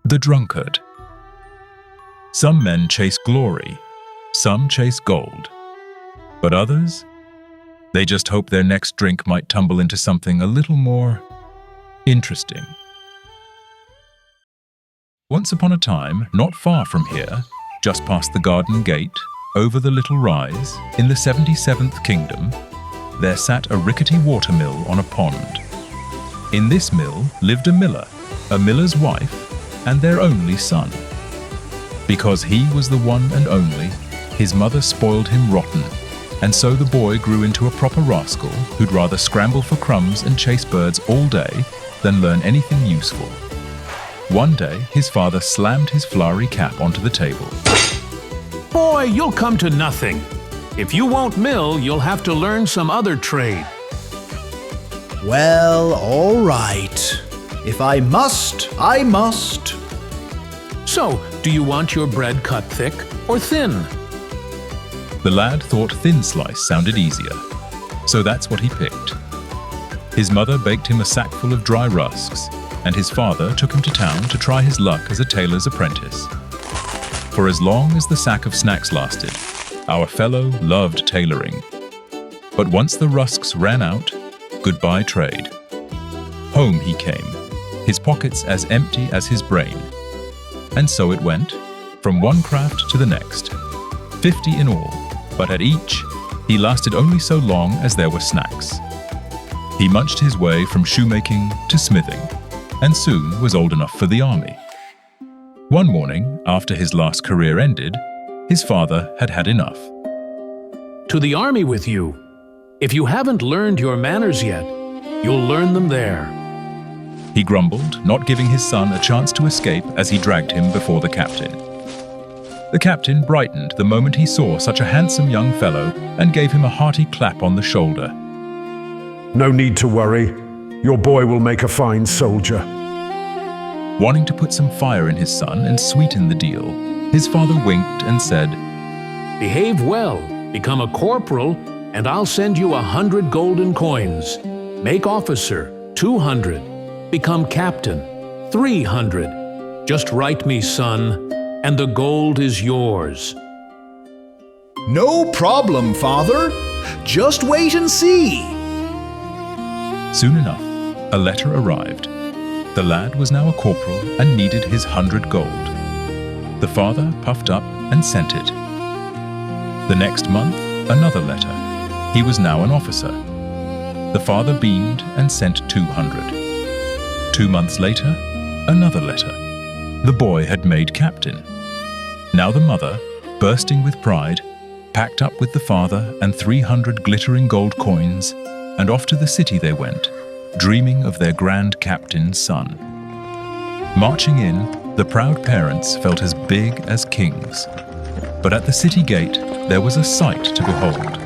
The Drunkard. Some men chase glory, some chase gold. But others? They just hope their next drink might tumble into something a little more interesting. Once upon a time, not far from here, just past the garden gate, over the little rise, in the 77th kingdom, there sat a rickety watermill on a pond. In this mill lived a miller's wife, and their only son. Because he was the one and only, his mother spoiled him rotten, and so the boy grew into a proper rascal who'd rather scramble for crumbs and chase birds all day than learn anything useful. One day, his father slammed his flowery cap onto the table. Boy, you'll come to nothing. If you won't mill, you'll have to learn some other trade. Well, all right. If I must, I must. So, do you want your bread cut thick or thin? The lad thought thin slice sounded easier, so that's what he picked. His mother baked him a sackful of dry rusks, and his father took him to town to try his luck as a tailor's apprentice. For as long as the sack of snacks lasted, our fellow loved tailoring. But once the rusks ran out, goodbye trade. Home he came, his pockets as empty as his brain. And so it went, from one craft to the next, 50 in all, but at each, he lasted only so long as there were snacks. He munched his way from shoemaking to smithing, and soon was old enough for the army. One morning, after his last career ended, his father had had enough. To the army with you. If you haven't learned your manners yet, you'll learn them there. He grumbled, not giving his son a chance to escape as he dragged him before the captain. The captain brightened the moment he saw such a handsome young fellow and gave him a hearty clap on the shoulder. No need to worry. Your boy will make a fine soldier. Wanting to put some fire in his son and sweeten the deal, his father winked and said, Behave well, become a corporal, and I'll send you 100 golden coins. Make officer, 200. Become captain, 300. Just write me, son, and the gold is yours. No problem, father. Just wait and see. Soon enough, a letter arrived. The lad was now a corporal and needed his 100 gold. The father puffed up and sent it. The next month, another letter. He was now an officer. The father beamed and sent 200. 2 months later, another letter. The boy had made captain. Now the mother, bursting with pride, packed up with the father and 300 glittering gold coins, and off to the city they went, dreaming of their grand captain's son. Marching in, the proud parents felt as big as kings. But at the city gate, there was a sight to behold.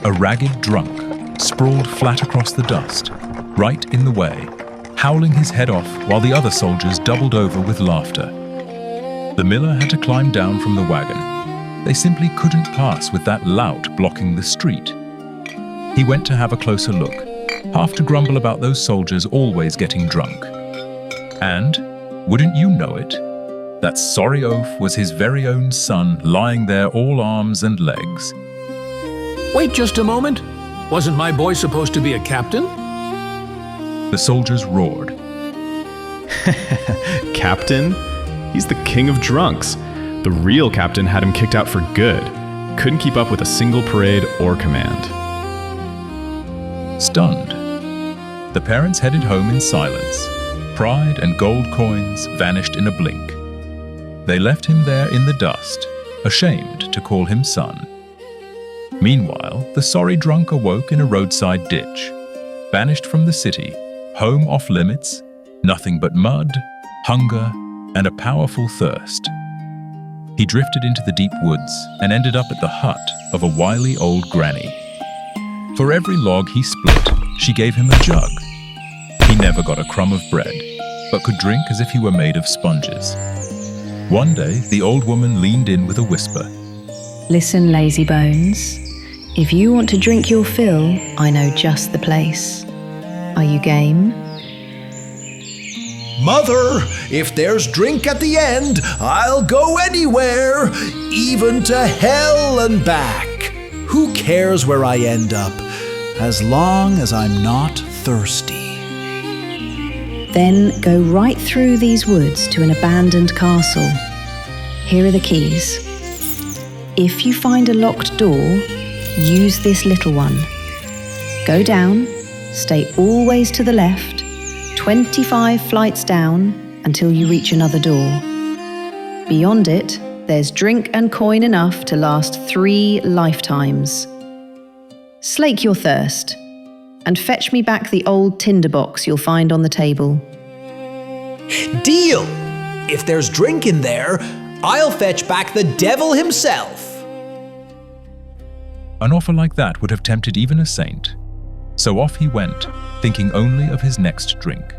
A ragged drunk, sprawled flat across the dust, right in the way, howling his head off while the other soldiers doubled over with laughter. The miller had to climb down from the wagon. They simply couldn't pass with that lout blocking the street. He went to have a closer look, half to grumble about those soldiers always getting drunk. And, wouldn't you know it, that sorry oaf was his very own son lying there all arms and legs. Wait just a moment. Wasn't my boy supposed to be a captain? The soldiers roared. Captain? He's the king of drunks. The real captain had him kicked out for good. Couldn't keep up with a single parade or command. Stunned, the parents headed home in silence. Pride and gold coins vanished in a blink. They left him there in the dust, ashamed to call him son. Meanwhile, the sorry drunk awoke in a roadside ditch, banished from the city, home off limits, nothing but mud, hunger, and a powerful thirst. He drifted into the deep woods and ended up at the hut of a wily old granny. For every log he split, she gave him a jug. He never got a crumb of bread, but could drink as if he were made of sponges. One day, the old woman leaned in with a whisper. Listen, lazy bones. If you want to drink your fill, I know just the place. Are you game? Mother, if there's drink at the end, I'll go anywhere, even to hell and back. Who cares where I end up, as long as I'm not thirsty? Then go right through these woods to an abandoned castle. Here are the keys. If you find a locked door, use this little one. Go down, stay always to the left, 25 flights down until you reach another door. Beyond it, there's drink and coin enough to last 3 lifetimes. Slake your thirst, and fetch me back the old tinderbox you'll find on the table. Deal! If there's drink in there, I'll fetch back the devil himself. An offer like that would have tempted even a saint. So off he went, thinking only of his next drink.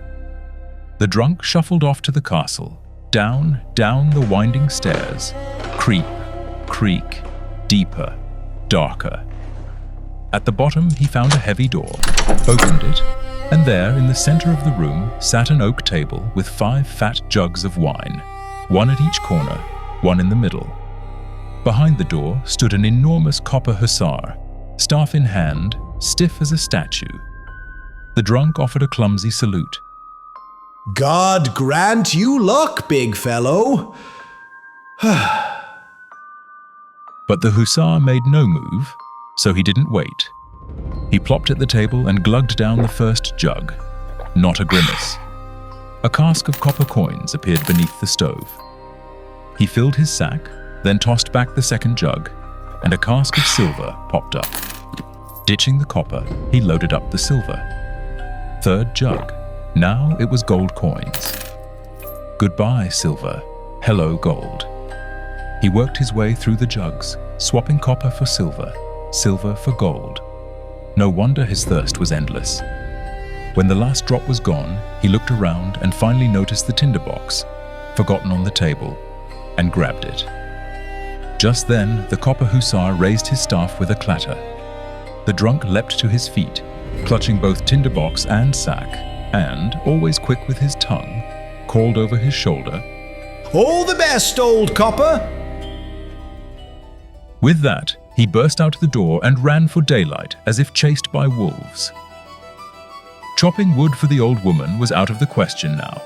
The drunk shuffled off to the castle, down the winding stairs, creep, creak, deeper, darker. At the bottom he found a heavy door, opened it, and there in the center of the room sat an oak table with 5 fat jugs of wine, 1 at each corner, 1 in the middle. Behind the door stood an enormous Copper Hussar, staff in hand, stiff as a statue. The drunk offered a clumsy salute. God grant you luck, big fellow. But the Hussar made no move, so he didn't wait. He plopped at the table and glugged down the first jug. Not a grimace. A cask of copper coins appeared beneath the stove. He filled his sack, then tossed back the second jug, and a cask of silver popped up. Ditching the copper, he loaded up the silver. Third jug. Now it was gold coins. Goodbye, silver. Hello, gold. He worked his way through the jugs, swapping copper for silver, silver for gold. No wonder his thirst was endless. When the last drop was gone, he looked around and finally noticed the tinderbox, forgotten on the table, and grabbed it. Just then, the Copper Hussar raised his staff with a clatter. The drunk leapt to his feet, clutching both tinderbox and sack, and, always quick with his tongue, called over his shoulder, All the best, old copper! With that, he burst out the door and ran for daylight as if chased by wolves. Chopping wood for the old woman was out of the question now,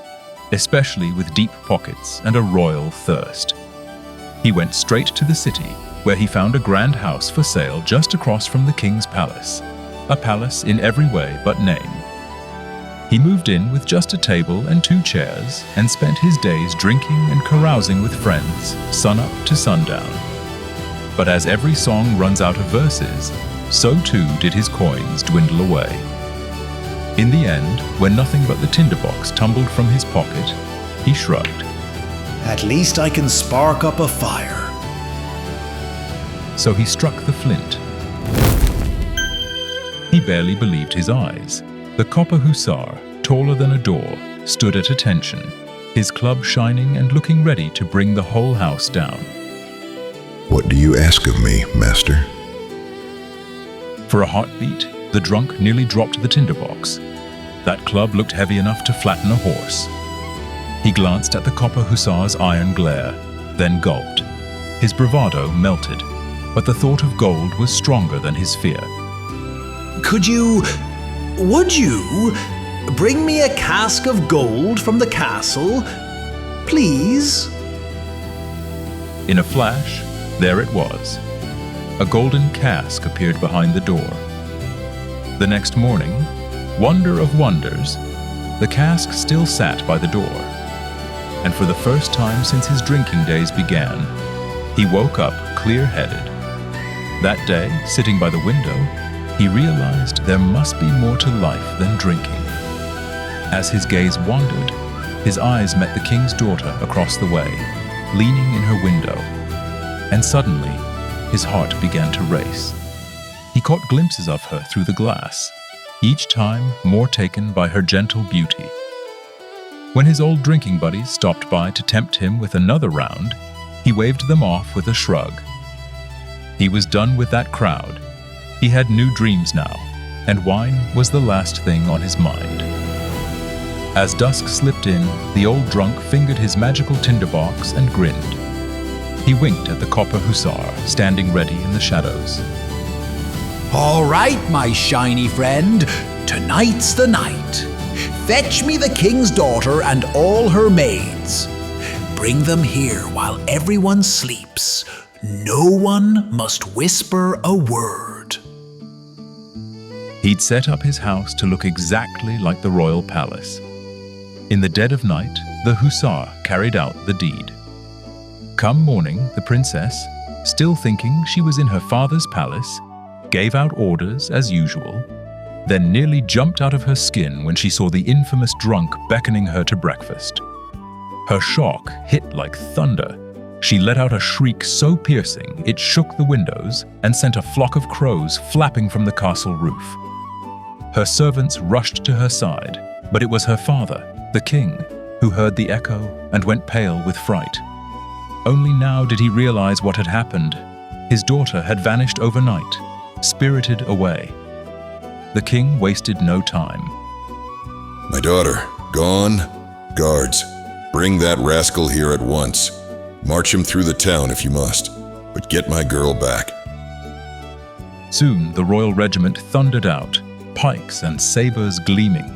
especially with deep pockets and a royal thirst. He went straight to the city, where he found a grand house for sale just across from the king's palace, a palace in every way but name. He moved in with just a table and 2 chairs and spent his days drinking and carousing with friends, sunup to sundown. But as every song runs out of verses, so too did his coins dwindle away. In the end, when nothing but the tinderbox tumbled from his pocket, he shrugged. At least I can spark up a fire. So he struck the flint. He barely believed his eyes. The Copper Hussar, taller than a door, stood at attention, his club shining and looking ready to bring the whole house down. What do you ask of me, master? For a heartbeat, the drunk nearly dropped the tinderbox. That club looked heavy enough to flatten a horse. He glanced at the Copper Hussar's iron glare, then gulped. His bravado melted, but the thought of gold was stronger than his fear. Would you bring me a cask of gold from the castle, please? In a flash, there it was. A golden cask appeared behind the door. The next morning, wonder of wonders, the cask still sat by the door. And for the first time since his drinking days began, he woke up clear-headed. That day, sitting by the window, he realized there must be more to life than drinking. As his gaze wandered, his eyes met the king's daughter across the way, leaning in her window. And suddenly, his heart began to race. He caught glimpses of her through the glass, each time more taken by her gentle beauty. When his old drinking buddies stopped by to tempt him with another round, he waved them off with a shrug. He was done with that crowd. He had new dreams now, and wine was the last thing on his mind. As dusk slipped in, the old drunk fingered his magical tinderbox and grinned. He winked at the Copper Hussar, standing ready in the shadows. All right, my shiny friend, tonight's the night. Fetch me the king's daughter and all her maids. Bring them here while everyone sleeps. No one must whisper a word. He'd set up his house to look exactly like the royal palace. In the dead of night, the hussar carried out the deed. Come morning, the princess, still thinking she was in her father's palace, gave out orders as usual, then nearly jumped out of her skin when she saw the infamous drunk beckoning her to breakfast. Her shock hit like thunder. She let out a shriek so piercing it shook the windows and sent a flock of crows flapping from the castle roof. Her servants rushed to her side, but it was her father, the king, who heard the echo and went pale with fright. Only now did he realize what had happened. His daughter had vanished overnight, spirited away. The king wasted no time. My daughter, gone? Guards, bring that rascal here at once. March him through the town if you must, but get my girl back. Soon the royal regiment thundered out, pikes and sabers gleaming.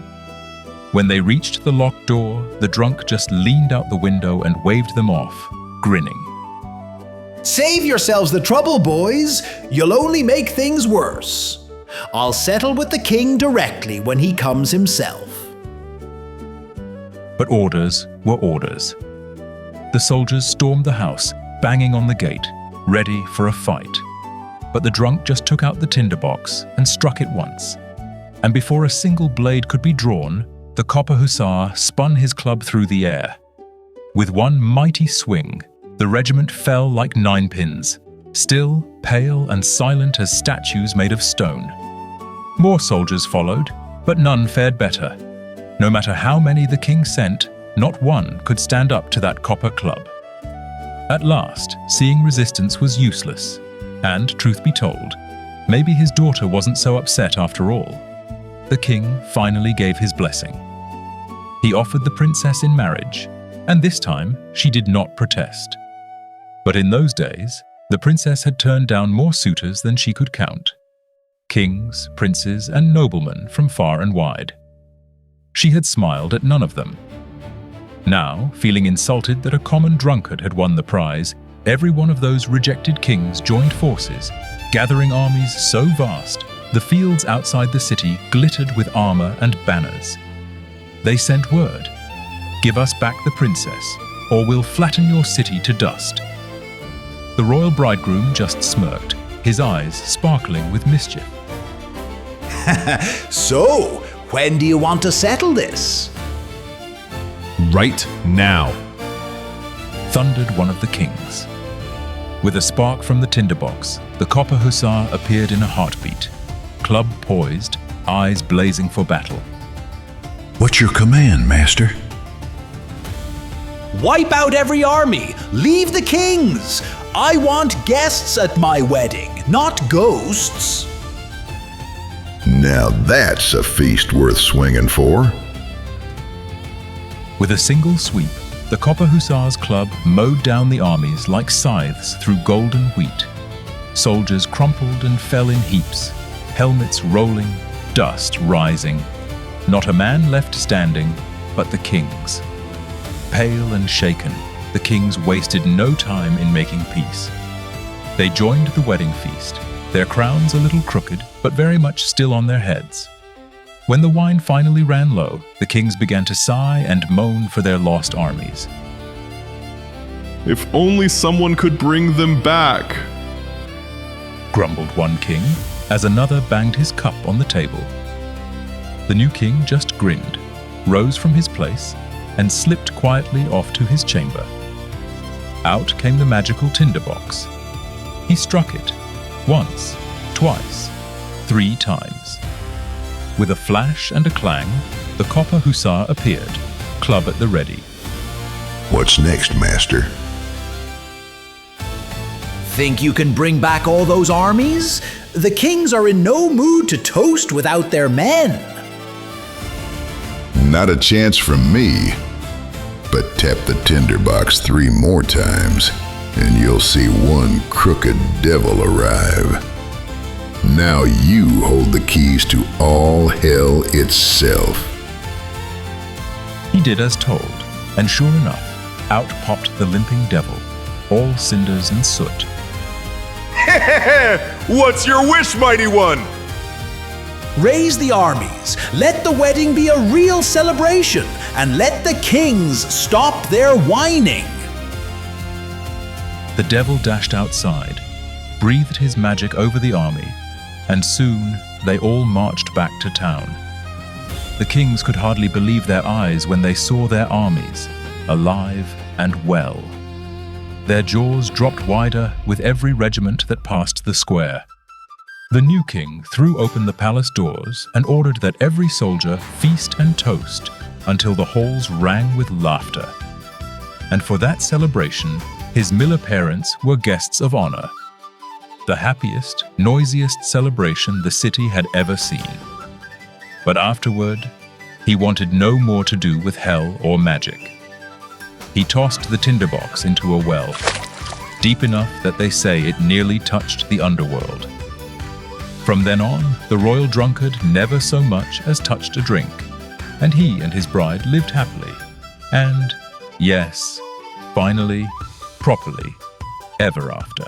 When they reached the locked door, the drunk just leaned out the window and waved them off, grinning. Save yourselves the trouble, boys. You'll only make things worse. I'll settle with the king directly when he comes himself. But orders were orders. The soldiers stormed the house, banging on the gate, ready for a fight. But the drunk just took out the tinderbox and struck it once. And before a single blade could be drawn, the Copper Hussar spun his club through the air. With one mighty swing, the regiment fell like ninepins, still, pale and silent as statues made of stone. More soldiers followed, but none fared better. No matter how many the king sent, not one could stand up to that copper club. At last, seeing resistance was useless, and, truth be told, maybe his daughter wasn't so upset after all. The king finally gave his blessing. He offered the princess in marriage, and this time she did not protest. But in those days, the princess had turned down more suitors than she could count. Kings, princes, and noblemen from far and wide. She had smiled at none of them. Now, feeling insulted that a common drunkard had won the prize, every one of those rejected kings joined forces, gathering armies so vast, the fields outside the city glittered with armor and banners. They sent word, "Give us back the princess, or we'll flatten your city to dust." The royal bridegroom just smirked, his eyes sparkling with mischief. So, when do you want to settle this? Right now. Thundered one of the kings. With a spark from the tinderbox, the Copper Hussar appeared in a heartbeat, club poised, eyes blazing for battle. What's your command, master? Wipe out every army! Leave the kings! I want guests at my wedding, not ghosts! Now that's a feast worth swinging for. With a single sweep, the Copper Hussar's club mowed down the armies like scythes through golden wheat. Soldiers crumpled and fell in heaps, helmets rolling, dust rising. Not a man left standing, but the kings. Pale and shaken, the kings wasted no time in making peace. They joined the wedding feast, their crowns a little crooked, but very much still on their heads. When the wine finally ran low, the kings began to sigh and moan for their lost armies. If only someone could bring them back, grumbled one king, as another banged his cup on the table. The new king just grinned, rose from his place, and slipped quietly off to his chamber. Out came the magical tinderbox. He struck it, once, twice, 3 times. With a flash and a clang, the Copper Hussar appeared, club at the ready. What's next, master? Think you can bring back all those armies? The kings are in no mood to toast without their men. Not a chance from me. But tap the tinderbox 3 more times, and you'll see one crooked devil arrive. Now you hold the keys to all hell itself. He did as told, and sure enough, out popped the limping devil, all cinders and soot. What's your wish, mighty one? Raise the armies, let the wedding be a real celebration, and let the kings stop their whining. The devil dashed outside, breathed his magic over the army, and soon they all marched back to town. The kings could hardly believe their eyes when they saw their armies, alive and well. Their jaws dropped wider with every regiment that passed the square. The new king threw open the palace doors and ordered that every soldier feast and toast until the halls rang with laughter. And for that celebration, his miller parents were guests of honor. The happiest, noisiest celebration the city had ever seen. But afterward, he wanted no more to do with hell or magic. He tossed the tinderbox into a well, deep enough that they say it nearly touched the underworld. From then on, the royal drunkard never so much as touched a drink, and he and his bride lived happily, and, yes, finally, properly, ever after.